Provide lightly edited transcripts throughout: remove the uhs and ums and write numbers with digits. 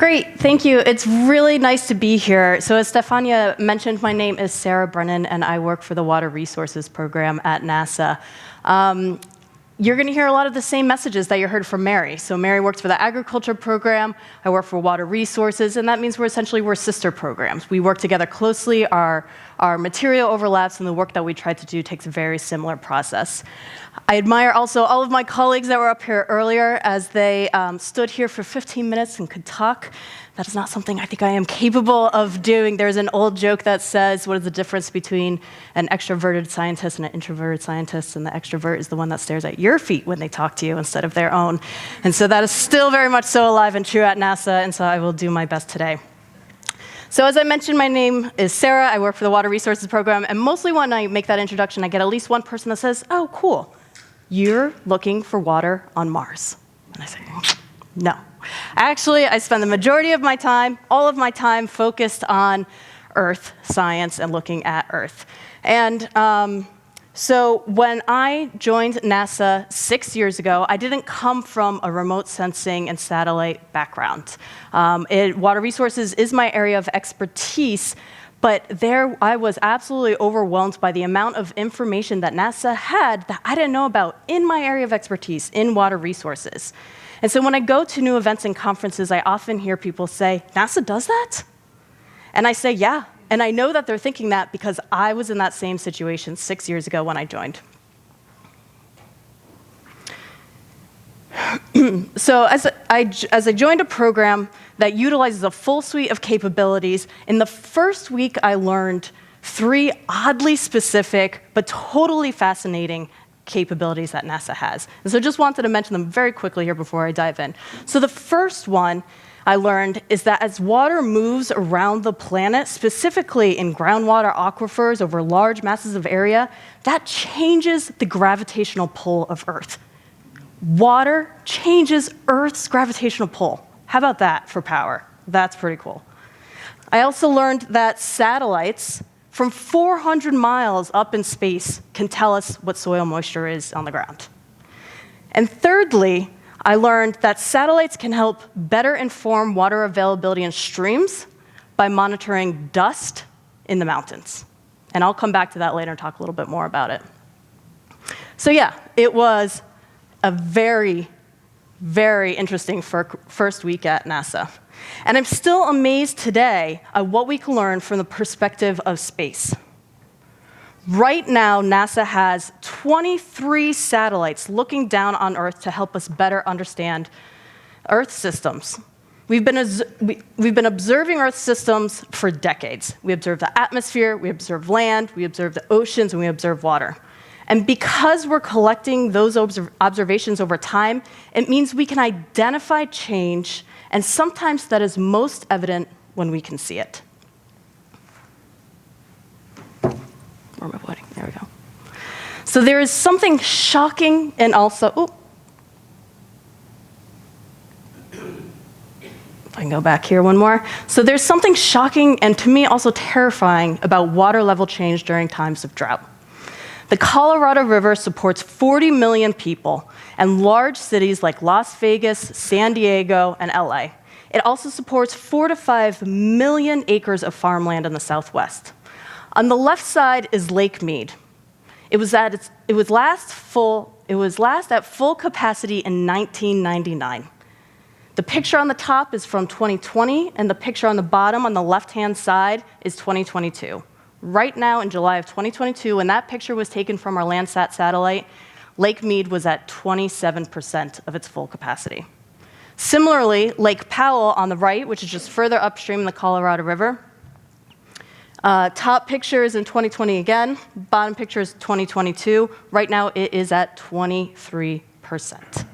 Great, thank you. It's really nice to be here. So as Stefania mentioned, my name is Sarah Brennan, and I work for the Water Resources Program at NASA. You're going to hear a lot of the same messages that you heard from Mary. So Mary works for the agriculture program, I work for water resources, and that means we're sister programs. We work together closely, our material overlaps, and the work that we try to do takes a very similar process. I admire also all of my colleagues that were up here earlier as they stood here for 15 minutes and could talk. That is not something I think I am capable of doing. There's an old joke that says, what is the difference between an extroverted scientist and an introverted scientist? And the extrovert is the one that stares at your feet when they talk to you instead of their own. And so that is still very much so alive and true at NASA, and so I will do my best today. So as I mentioned, my name is Sarah. I work for the Water Resources Program, and mostly when I make that introduction, I get at least one person that says, oh, cool, you're looking for water on Mars. And I say, no. Actually, I spend the majority of my time, all of my time, focused on Earth science and looking at Earth. And so when I joined NASA 6 years ago, I didn't come from a remote sensing and satellite background. Water resources is my area of expertise, but there I was absolutely overwhelmed by the amount of information that NASA had that I didn't know about in my area of expertise, in water resources. And so when I go to new events and conferences, I often hear people say, NASA does that? And I say, yeah. And I know that they're thinking that because I was in that same situation 6 years ago when I joined. So as I joined a program that utilizes a full suite of capabilities, in the first week I learned 3 oddly specific but totally fascinating capabilities that NASA has. And so just wanted to mention them very quickly here before I dive in. So the first one I learned is that as water moves around the planet, specifically in groundwater aquifers over large masses of area, that changes the gravitational pull of Earth. Water changes Earth's gravitational pull. How about that for power? That's pretty cool. I also learned that satellites from 400 miles up in space can tell us what soil moisture is on the ground. And thirdly, I learned that satellites can help better inform water availability in streams by monitoring dust in the mountains. And I'll come back to that later and talk a little bit more about it. So yeah, it was a very, very interesting first week at NASA. And I'm still amazed today at what we can learn from the perspective of space. Right now, NASA has 23 satellites looking down on Earth to help us better understand Earth systems. We've been observing Earth systems for decades. We observe the atmosphere, we observe land, we observe the oceans, and we observe water. And because we're collecting those observations over time, it means we can identify change, and sometimes that is most evident when we can see it. Where am I pointing? There we go. So there is something shocking and also, if I can go back here one more. So there's something shocking and to me also terrifying about water level change during times of drought. The Colorado River supports 40 million people and large cities like Las Vegas, San Diego, and LA. It also supports 4 to 5 million acres of farmland in the Southwest. On the left side is Lake Mead. It was last at full capacity in 1999. The picture on the top is from 2020, and the picture on the bottom on the left-hand side is 2022. Right now, in July of 2022, when that picture was taken from our Landsat satellite, Lake Mead was at 27% of its full capacity. Similarly, Lake Powell on the right, which is just further upstream in the Colorado River, top picture is in 2020 again, bottom picture is 2022. Right now, it is at 23%.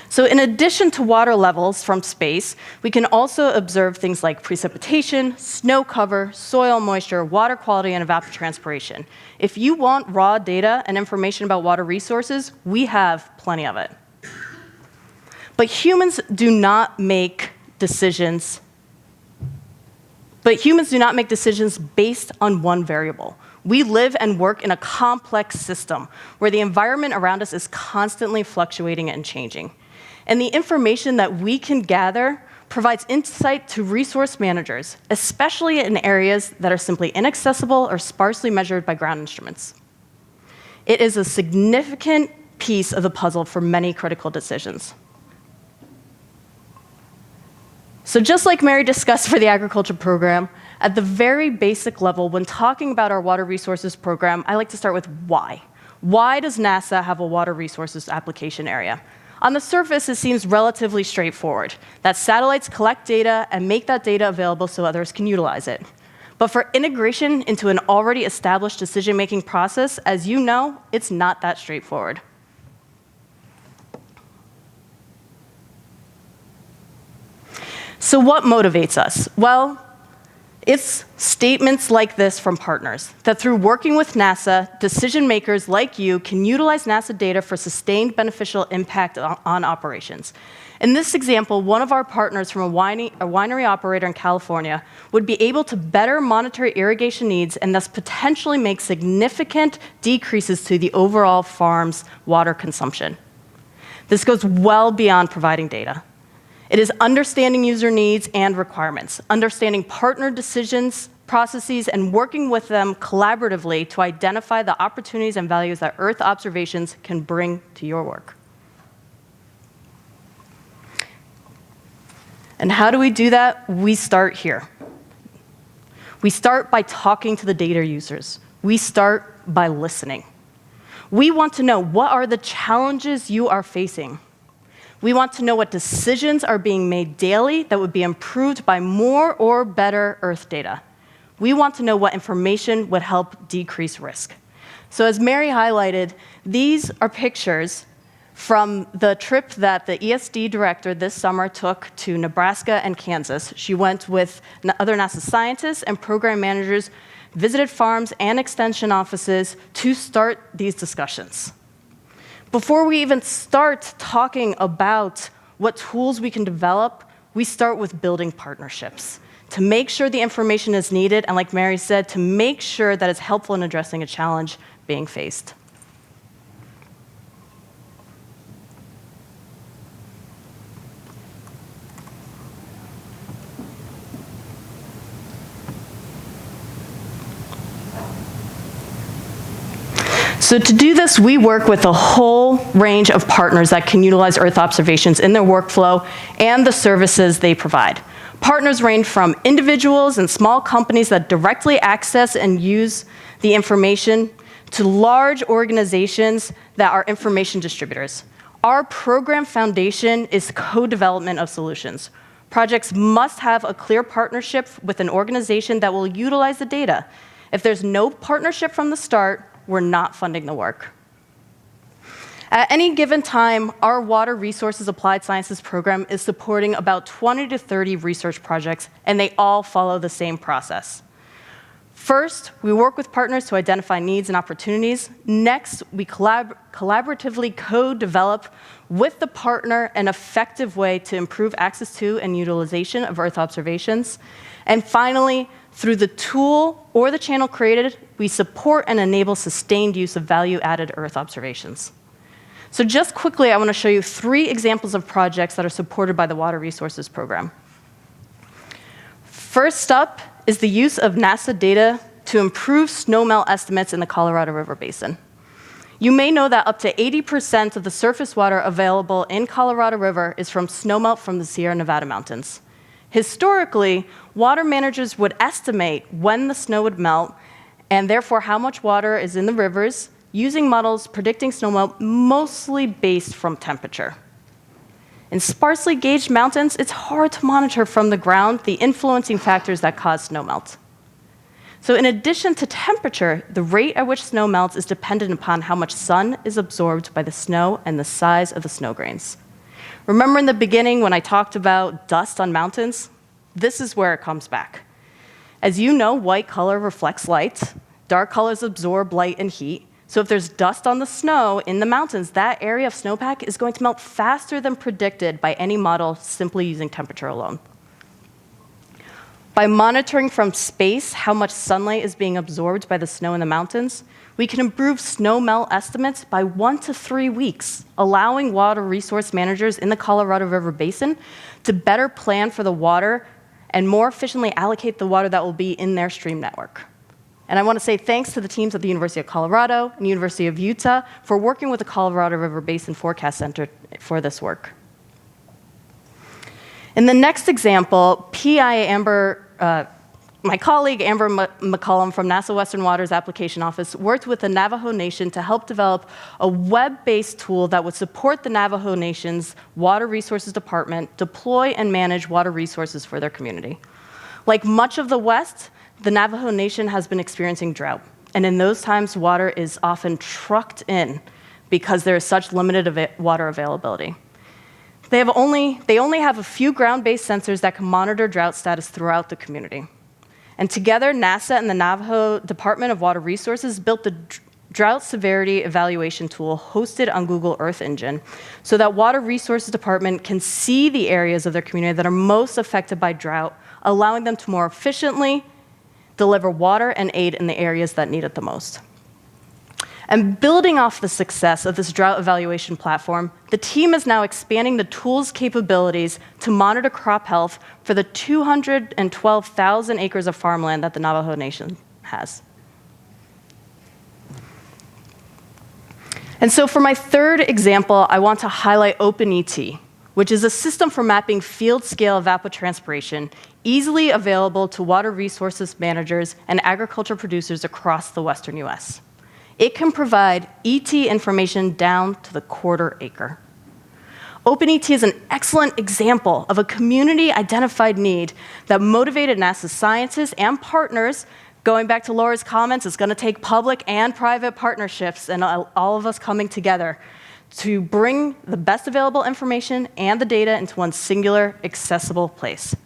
So in addition to water levels from space, we can also observe things like precipitation, snow cover, soil moisture, water quality, and evapotranspiration. If you want raw data and information about water resources, we have plenty of it. But humans do not make decisions based on one variable. We live and work in a complex system where the environment around us is constantly fluctuating and changing. And the information that we can gather provides insight to resource managers, especially in areas that are simply inaccessible or sparsely measured by ground instruments. It is a significant piece of the puzzle for many critical decisions. So just like Mary discussed for the agriculture program, at the very basic level, when talking about our water resources program, I like to start with why. Why does NASA have a water resources application area? On the surface, it seems relatively straightforward, that satellites collect data and make that data available so others can utilize it. But for integration into an already established decision-making process, as you know, it's not that straightforward. So what motivates us? Well, it's statements like this from partners, that through working with NASA, decision makers like you can utilize NASA data for sustained beneficial impact on operations. In this example, one of our partners from a winery operator in California would be able to better monitor irrigation needs and thus potentially make significant decreases to the overall farm's water consumption. This goes well beyond providing data. It is understanding user needs and requirements, understanding partner decisions, processes, and working with them collaboratively to identify the opportunities and values that Earth observations can bring to your work. And how do we do that? We start here. We start by talking to the data users. We start by listening. We want to know, what are the challenges you are facing? We want to know what decisions are being made daily that would be improved by more or better Earth data. We want to know what information would help decrease risk. So as Mary highlighted, these are pictures from the trip that the ESD director this summer took to Nebraska and Kansas. She went with other NASA scientists and program managers, visited farms and extension offices to start these discussions. Before we even start talking about what tools we can develop, we start with building partnerships to make sure the information is needed, and like Mary said, to make sure that it's helpful in addressing a challenge being faced. So to do this, we work with a whole range of partners that can utilize Earth observations in their workflow and the services they provide. Partners range from individuals and small companies that directly access and use the information to large organizations that are information distributors. Our program foundation is co-development of solutions. Projects must have a clear partnership with an organization that will utilize the data. If there's no partnership from the start, we're not funding the work. At any given time, our Water Resources Applied Sciences program is supporting about 20 to 30 research projects, and they all follow the same process. First, we work with partners to identify needs and opportunities. Next, we collaboratively co-develop with the partner an effective way to improve access to and utilization of Earth observations. And finally, through the tool or the channel created, we support and enable sustained use of value-added Earth observations. So just quickly, I want to show you 3 examples of projects that are supported by the Water Resources Program. First up is the use of NASA data to improve snowmelt estimates in the Colorado River Basin. You may know that up to 80% of the surface water available in Colorado River is from snowmelt from the Sierra Nevada mountains. Historically, water managers would estimate when the snow would melt and therefore how much water is in the rivers using models predicting snowmelt mostly based from temperature. In sparsely gauged mountains, it's hard to monitor from the ground the influencing factors that cause snowmelt. So in addition to temperature, the rate at which snow melts is dependent upon how much sun is absorbed by the snow and the size of the snow grains. Remember in the beginning when I talked about dust on mountains? This is where it comes back. As you know, white color reflects light. Dark colors absorb light and heat. So if there's dust on the snow in the mountains, that area of snowpack is going to melt faster than predicted by any model simply using temperature alone. By monitoring from space how much sunlight is being absorbed by the snow in the mountains, we can improve snowmelt estimates by 1 to 3 weeks, allowing water resource managers in the Colorado River Basin to better plan for the water and more efficiently allocate the water that will be in their stream network. And I want to say thanks to the teams at the University of Colorado and University of Utah for working with the Colorado River Basin Forecast Center for this work. In the next example, my colleague Amber McCollum from NASA Western Waters Application Office worked with the Navajo Nation to help develop a web-based tool that would support the Navajo Nation's Water Resources Department deploy and manage water resources for their community. Like much of the West, the Navajo Nation has been experiencing drought, and in those times, water is often trucked in because there is such limited water availability. They only have a few ground-based sensors that can monitor drought status throughout the community. And together, NASA and the Navajo Department of Water Resources built the Drought Severity Evaluation tool hosted on Google Earth Engine so that Water Resources Department can see the areas of their community that are most affected by drought, allowing them to more efficiently deliver water and aid in the areas that need it the most. And building off the success of this drought evaluation platform, the team is now expanding the tool's capabilities to monitor crop health for the 212,000 acres of farmland that the Navajo Nation has. And so for my third example, I want to highlight OpenET, which is a system for mapping field-scale evapotranspiration easily available to water resources managers and agriculture producers across the western US. It can provide ET information down to the quarter acre. OpenET is an excellent example of a community-identified need that motivated NASA scientists and partners. Going back to Laura's comments, it's going to take public and private partnerships and all of us coming together to bring the best available information and the data into one singular, accessible place.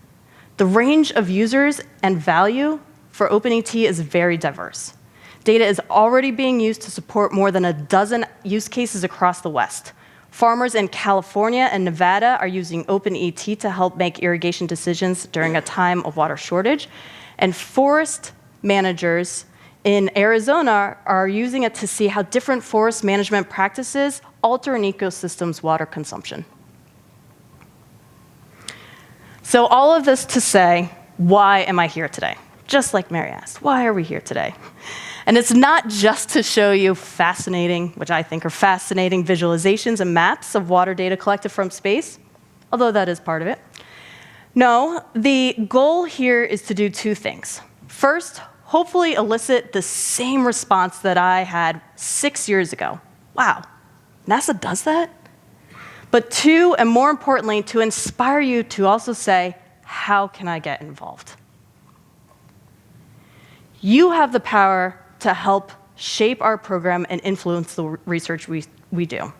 The range of users and value for OpenET is very diverse. Data is already being used to support more than a dozen use cases across the West. Farmers in California and Nevada are using OpenET to help make irrigation decisions during a time of water shortage, and forest managers in Arizona are using it to see how different forest management practices alter an ecosystem's water consumption. So all of this to say, why am I here today? Just like Mary asked, why are we here today? And it's not just to show you fascinating, which I think are fascinating, visualizations and maps of water data collected from space, although that is part of it. No, the goal here is to do two things. First, hopefully elicit the same response that I had 6 years ago. Wow, NASA does that? But two, and more importantly, to inspire you to also say, how can I get involved? You have the power to help shape our program and influence the research we do.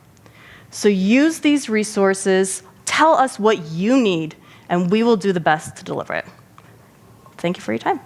So use these resources, tell us what you need, and we will do the best to deliver it. Thank you for your time.